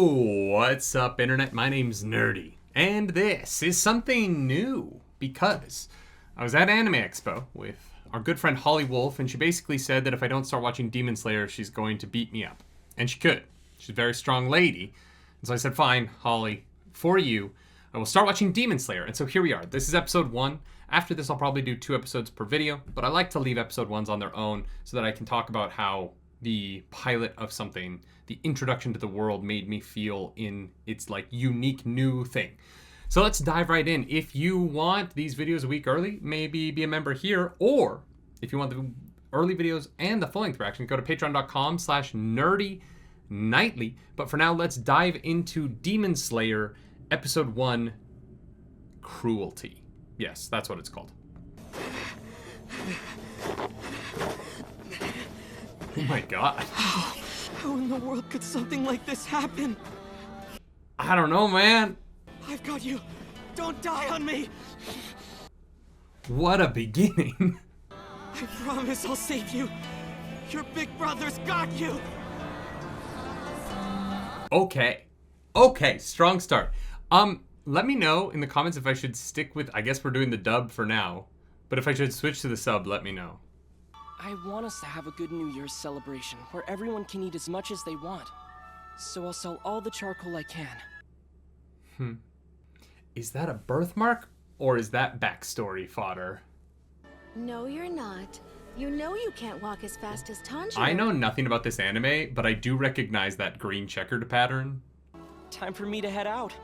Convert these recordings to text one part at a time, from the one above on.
What's up, Internet? My name's Nerdy, and this is something new because I was at Anime Expo with our good friend Holly Wolf, and she basically said that if I don't start watching Demon Slayer, she's going to beat me up. And she could. She's a very strong lady. And so I said, fine, Holly, for you, I will start watching Demon Slayer. And so here we are. This is episode 1. After this, I'll probably do 2 episodes per video, but I like to leave episode 1s on their own so that I can talk about how the pilot of something, the introduction to the world, made me feel in its like unique new thing. So let's dive right in. If you want these videos a week early, maybe be a member here, or if you want the early videos and the full-length reaction, go to patreon.com/nerdynightly. But for now, let's dive into Demon Slayer episode 1, Cruelty. Yes, that's what it's called. Oh my god. How in the world could something like this happen? I don't know, man. I've got you. Don't die on me. What a beginning. I promise I'll save you. Your big brother's got you. Okay, strong start. Let me know in the comments if I should stick with, I guess we're doing the dub for now, but if I should switch to the sub, let me know. I want us to have a good New Year's celebration where everyone can eat as much as they want. So I'll sell all the charcoal I can. Is that a birthmark or is that backstory fodder? No, you're not. You know you can't walk as fast as Tanjiro. I know nothing about this anime, but I do recognize that green checkered pattern. Time for me to head out.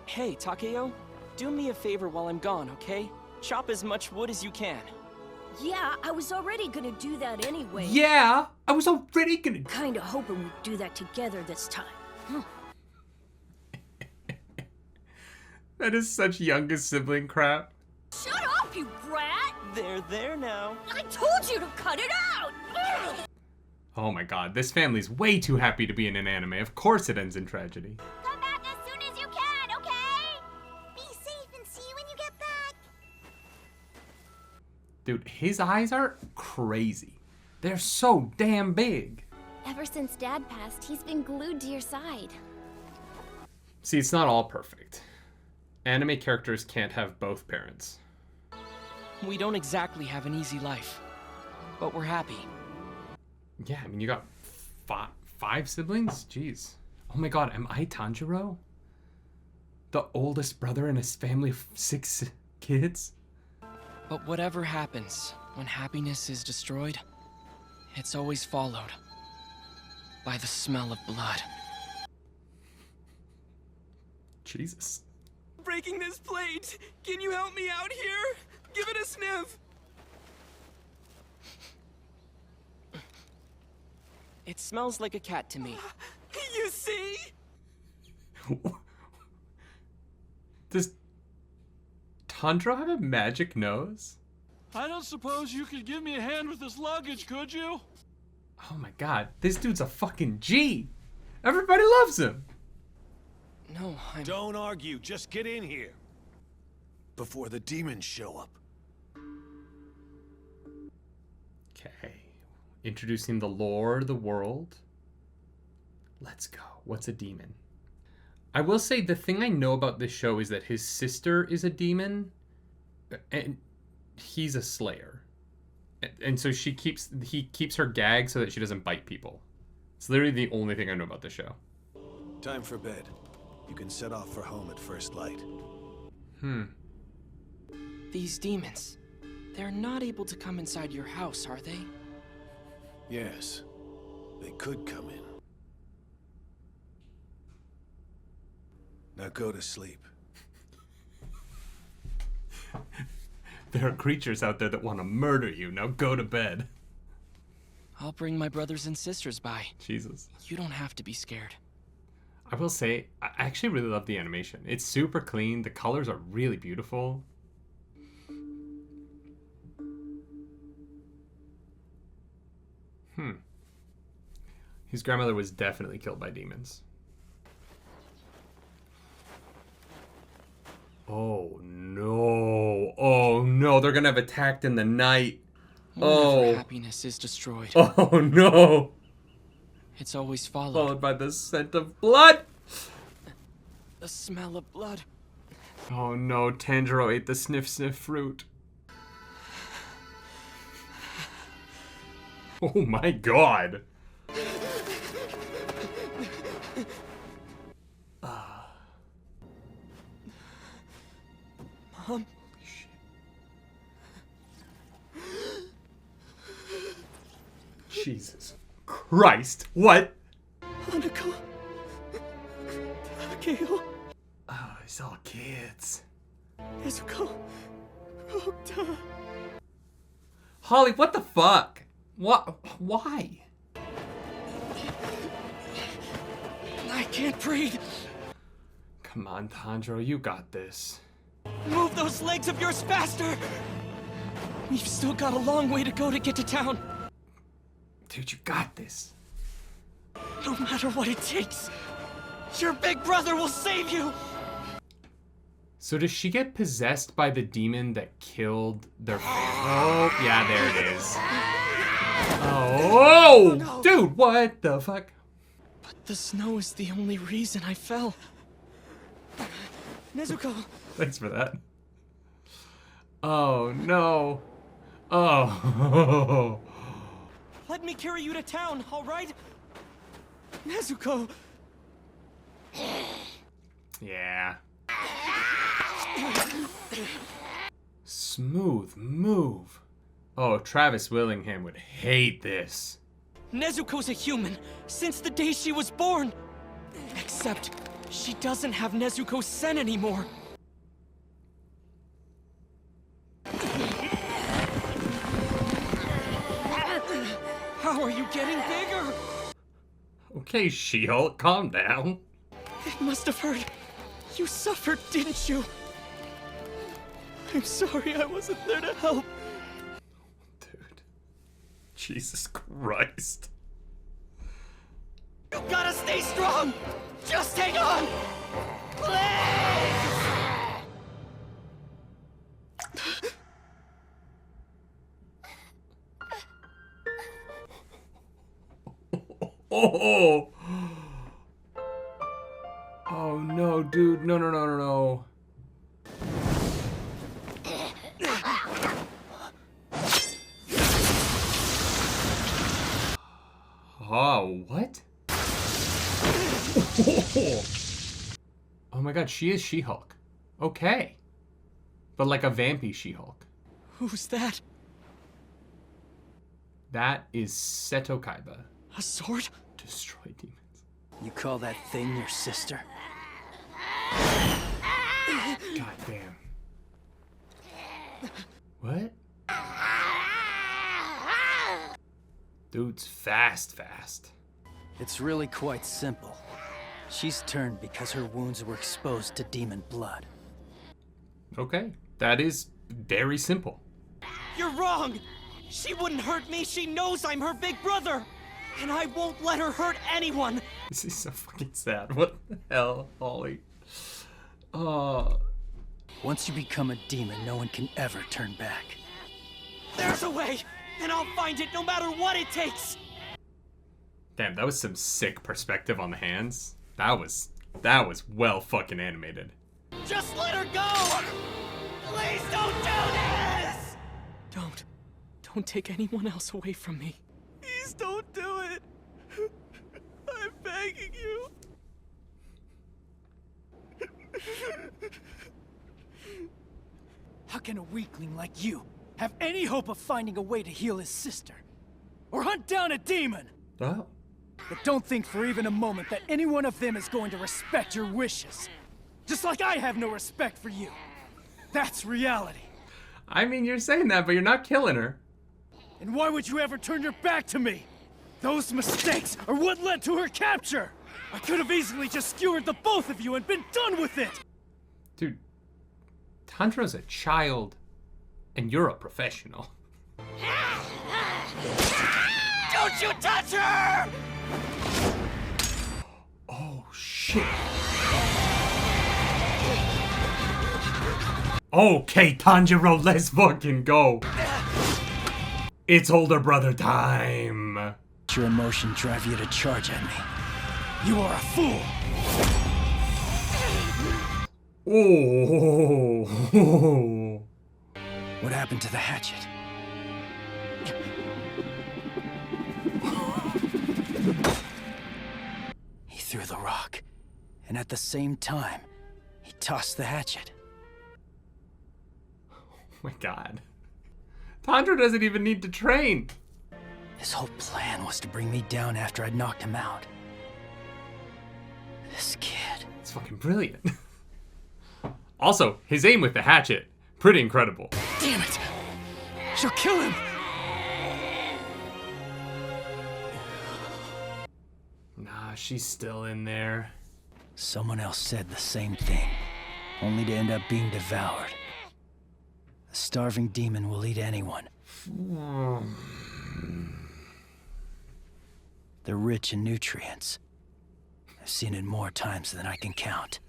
Hey, Takeo, do me a favor while I'm gone, okay? Chop as much wood as you can. Yeah, I was already gonna do that anyway. Yeah, I was already gonna... Kinda hoping we'd do that together this time. That is such youngest sibling crap. Shut up, you brat! They're there now. I told you to cut it out! Ugh. Oh my god, this family's way too happy to be in an anime. Of course it ends in tragedy. Come back as soon as you can, okay? Be safe and see you when you get back. Dude, his eyes are crazy. They're so damn big. Ever since Dad passed, he's been glued to your side. See, it's not all perfect. Anime characters can't have both parents. We don't exactly have an easy life, but we're happy. Yeah, I mean, you got five siblings? Jeez. Oh my god, am I Tanjiro? The oldest brother in a family of 6 kids? But whatever happens, when happiness is destroyed, it's always followed by the smell of blood. Jesus. Breaking this plate. Can you help me out here? Give it a sniff. It smells like a cat to me. You see? Does Tanjiro have a magic nose? I don't suppose you could give me a hand with this luggage, could you? Oh my god, this dude's a fucking G. Everybody loves him. No, I'm... Don't argue, just get in here. Before the demons show up. Okay. Introducing the lore, the world. Let's go. What's a demon? I will say the thing I know about this show is that his sister is a demon and he's a slayer. And so he keeps her gagged so that she doesn't bite people. It's literally the only thing I know about the show. Time for bed. You can set off for home at first light. These demons, they're not able to come inside your house, are they? Yes, they could come in. Now go to sleep. There are creatures out there that want to murder you. Now go to bed. I'll bring my brothers and sisters by. Jesus. You don't have to be scared. I will say, I actually really love the animation. It's super clean. The colors are really beautiful. His grandmother was definitely killed by demons. Oh no. Oh no, they're gonna have attacked in the night. Whenever happiness is destroyed, Oh no. it's always followed Followed by the scent of blood. The smell of blood. Oh no, Tanjiro ate the sniff sniff fruit. Oh my god. Mom? Jesus Christ. What? Hanako. Takeo. Oh, it's all kids. Nezuko. Rokta. Holly, what the fuck? What? Why? I can't breathe. Come on, Tanjiro, you got this. Move those legs of yours faster! We've still got a long way to go to get to town. Dude, you got this. No matter what it takes, your big brother will save you! So does she get possessed by the demon that killed their Oh, yeah, there it is. Oh, no. Dude, what the fuck? But the snow is the only reason I fell. Nezuko! Thanks for that. Oh, no. Oh. Let me carry you to town, alright? Nezuko! Yeah. Smooth move. Oh, Travis Willingham would hate this. Nezuko's a human since the day she was born. Except she doesn't have Nezuko Sen anymore. How are you getting bigger? Okay, She-Hulk, calm down. It must have hurt. You suffered, didn't you? I'm sorry I wasn't there to help. Dude. Jesus Christ. You gotta stay strong! Just hang on! Please! Oh! Oh no, dude. No, no, no, no, no. Oh, what? Oh my god, she is She-Hulk. Okay. But like a vampy She-Hulk. Who's that? That is Seto Kaiba. A sword? Destroy demons. You call that thing your sister? God damn. What? Dude's fast. It's really quite simple. She's turned because her wounds were exposed to demon blood. Okay. That is very simple. You're wrong! She wouldn't hurt me. She knows I'm her big brother. And I won't let her hurt anyone. This is so fucking sad. What the hell, Holly? Once you become a demon, no one can ever turn back. There's a way, and I'll find it no matter what it takes. Damn, that was some sick perspective on the hands. That was well fucking animated. Just let her go! Please don't do this! Don't take anyone else away from me. Please don't do it. I'm begging you. How can a weakling like you have any hope of finding a way to heal his sister? Or hunt down a demon? Oh. But don't think for even a moment that any one of them is going to respect your wishes. Just like I have no respect for you. That's reality. I mean, you're saying that, but you're not killing her. And why would you ever turn your back to me? Those mistakes are what led to her capture! I could have easily just skewered the both of you and been done with it! Dude, Tanjiro's a child, and you're a professional. Don't you touch her! Oh, shit. Okay, Tanjiro, let's fucking go. It's older brother time. Your emotion drive you to charge at me. You are a fool! Oh. What happened to the hatchet? He threw the rock, and at the same time, he tossed the hatchet. Oh my god. Tanjiro doesn't even need to train. His whole plan was to bring me down after I'd knocked him out. This kid. It's fucking brilliant. Also, his aim with the hatchet, pretty incredible. Damn it! She'll kill him! Nah, she's still in there. Someone else said the same thing, only to end up being devoured. A starving demon will eat anyone. They're rich in nutrients. I've seen it more times than I can count.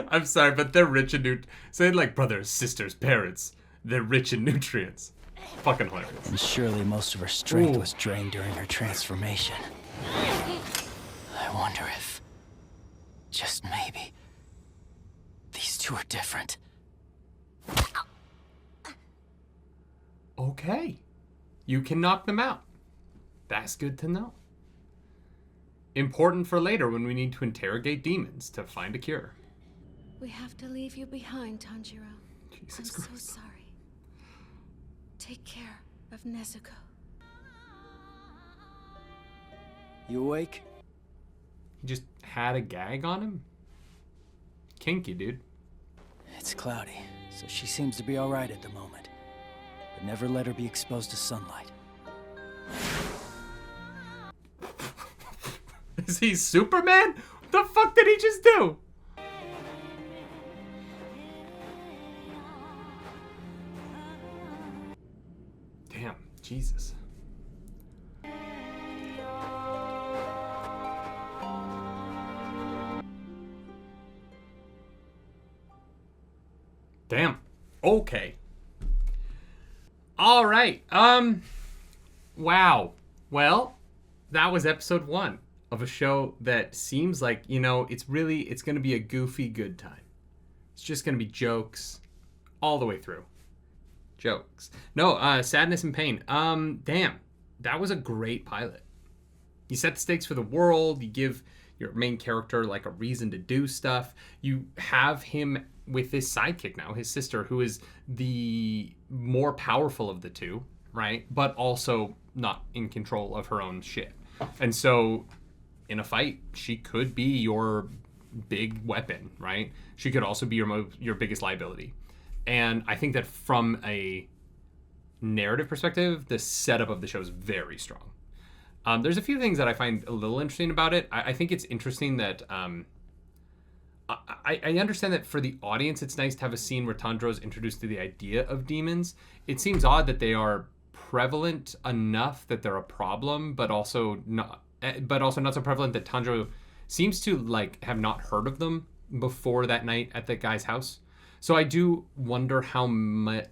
I'm sorry, but they're rich in say it like brothers, sisters, parents. They're rich in nutrients. Fucking hilarious. And surely most of her strength was drained during her transformation. I wonder if, just maybe, these two are different. Okay. You can knock them out. That's good to know. Important for later when we need to interrogate demons to find a cure. We have to leave you behind, Tanjiro. Jesus I'm Christ. so sorry. Take care of Nezuko. You awake? He just had a gag on him? Kinky, dude. It's cloudy, so she seems to be alright at the moment. But never let her be exposed to sunlight. Is he Superman? What the fuck did he just do? Damn, Jesus. Damn. Okay. All right. Wow. Well, that was episode 1 of a show that seems like, it's going to be a goofy good time. It's just going to be jokes all the way through. Jokes. No, sadness and pain. Damn. That was a great pilot. You set the stakes for the world. You give your main character like a reason to do stuff. You have him with his sidekick now, his sister, who is the more powerful of the two, right? But also not in control of her own shit. And so in a fight, she could be your big weapon, right? She could also be your biggest liability. And I think that from a narrative perspective, the setup of the show is very strong. There's a few things that I find a little interesting about it. I think it's interesting that I understand that for the audience, it's nice to have a scene where Tanjiro is introduced to the idea of demons. It seems odd that they are prevalent enough that they're a problem, but also not so prevalent that Tanjiro seems to have not heard of them before that night at the guy's house. So I do wonder how many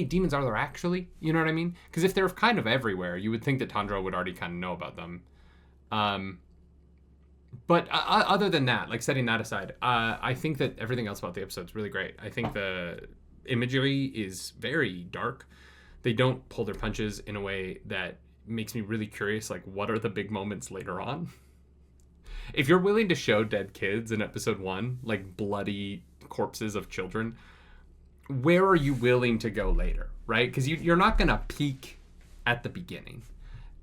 demons are there actually? You know what I mean? Because if they're kind of everywhere, you would think that Tanjiro would already kind of know about them. But other than that, setting that aside, I think that everything else about the episode is really great. I think the imagery is very dark. They don't pull their punches in a way that makes me really curious, what are the big moments later on? If you're willing to show dead kids in episode 1, bloody corpses of children, where are you willing to go later, right? Because you're not going to peak at the beginning.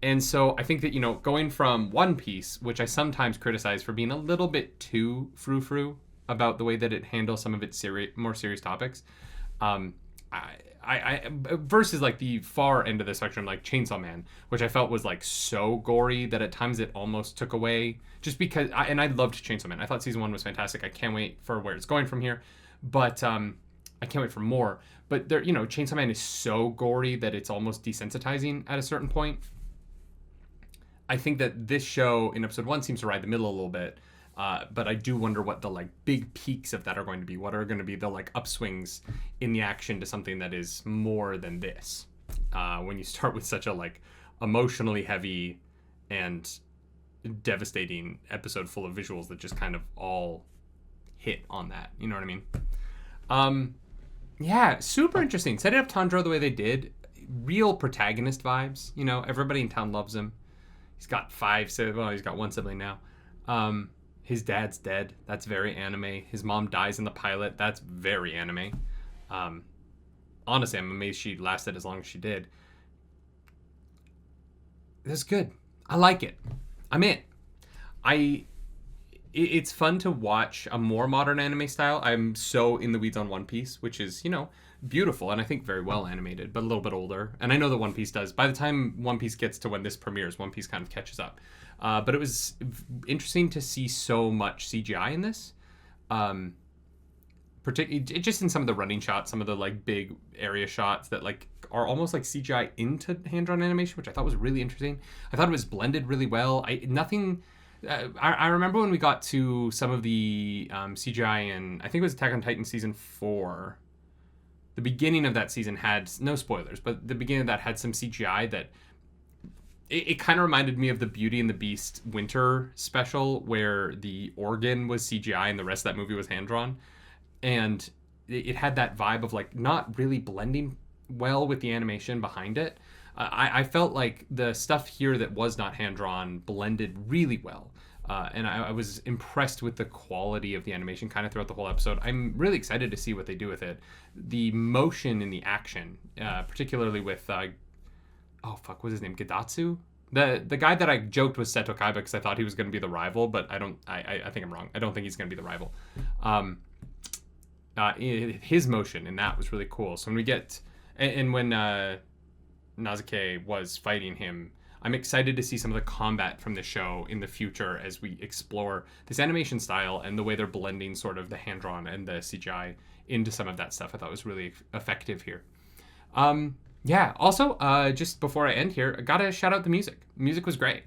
And so I think that, going from One Piece, which I sometimes criticize for being a little bit too frou-frou about the way that it handles some of its more serious topics, I versus the far end of the spectrum, like Chainsaw Man, which I felt was so gory that at times it almost took away, just because I loved Chainsaw Man. I thought season 1 was fantastic. I can't wait for where it's going from here, but I can't wait for more. But there, Chainsaw Man is so gory that it's almost desensitizing at a certain point. I think that this show in episode 1 seems to ride the middle a little bit. But I do wonder what the big peaks of that are going to be. What are going to be the upswings in the action to something that is more than this? When you start with such a emotionally heavy and devastating episode full of visuals that just kind of all hit on that. You know what I mean? Yeah, super interesting. Setting up Tanjiro the way they did, real protagonist vibes. You know, everybody in town loves him. He's got he's got one sibling now. His dad's dead. That's very anime. His mom dies in the pilot. That's very anime. Honestly, I'm amazed she lasted as long as she did. That's good. I like it. I'm in. It's fun to watch a more modern anime style. I'm so in the weeds on One Piece, which is, you know, beautiful and I think very well animated, but a little bit older. And I know that One Piece does. By the time One Piece gets to when this premieres, One Piece kind of catches up. But it was interesting to see so much CGI in this. Particularly just in some of the running shots, some of the like big area shots that like are almost like CGI into hand-drawn animation, which I thought was really interesting. I thought it was blended really well. I remember when we got to some of the CGI in, I think it was Attack on Titan season 4. The beginning of that season had, no spoilers, but the beginning of that had some CGI that it kind of reminded me of the Beauty and the Beast winter special where the organ was CGI and the rest of that movie was hand-drawn. And it had that vibe of like not really blending well with the animation behind it. I felt like the stuff here that was not hand-drawn blended really well. And I was impressed with the quality of the animation kind of throughout the whole episode. I'm really excited to see what they do with it. The motion in the action, particularly with, what was his name? Gidatsu? The guy that I joked was Seto Kaiba because I thought he was going to be the rival, but I think I'm wrong. I don't think he's going to be the rival. His motion in that was really cool. So when we get, and when Nazuke was fighting him, I'm excited to see some of the combat from the show in the future as we explore this animation style and the way they're blending sort of the hand-drawn and the CGI into some of that stuff. I thought was really effective here. Also, just before I end here, I gotta shout out the music. Music was great.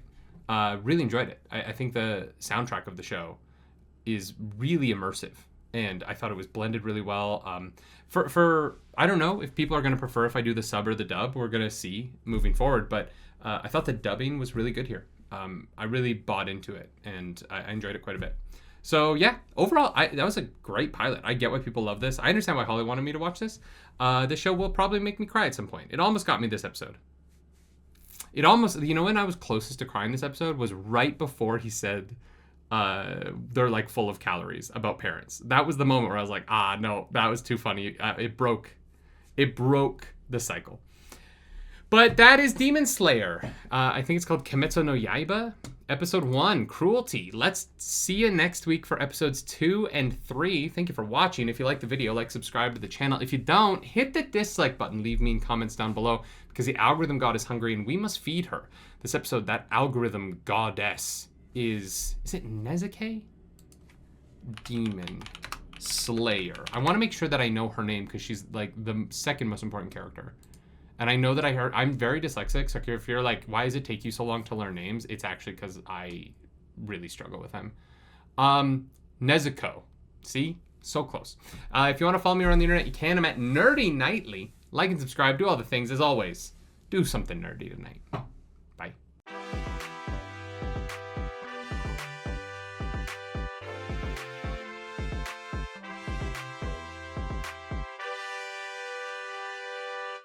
Really enjoyed it. I think the soundtrack of the show is really immersive, and I thought it was blended really well. For I don't know if people are going to prefer if I do the sub or the dub. We're going to see moving forward, but I thought the dubbing was really good here. I really bought into it, and I enjoyed it quite a bit. So yeah, overall, that was a great pilot. I get why people love this. I understand why Holly wanted me to watch this. This show will probably make me cry at some point. It almost got me this episode. It almost, when I was closest to crying this episode was right before he said they're like full of calories about parents. That was the moment where I was like, no, that was too funny. It broke the cycle. But that is Demon Slayer. I think it's called Kimetsu no Yaiba. Episode 1, Cruelty. Let's see you next week for episodes 2 and 3. Thank you for watching. If you like the video, subscribe to the channel. If you don't, hit the dislike button. Leave me in comments down below because the algorithm god is hungry and we must feed her. This episode, that algorithm goddess is it Nezuke? Demon Slayer. I want to make sure that I know her name because she's like the second most important character. And I know that I'm very dyslexic, so if you're like, why does it take you so long to learn names? It's actually because I really struggle with them. Nezuko. See? So close. If you want to follow me around the internet, you can. I'm at nerdynightly. Like and subscribe. Do all the things. As always, do something nerdy tonight. Bye.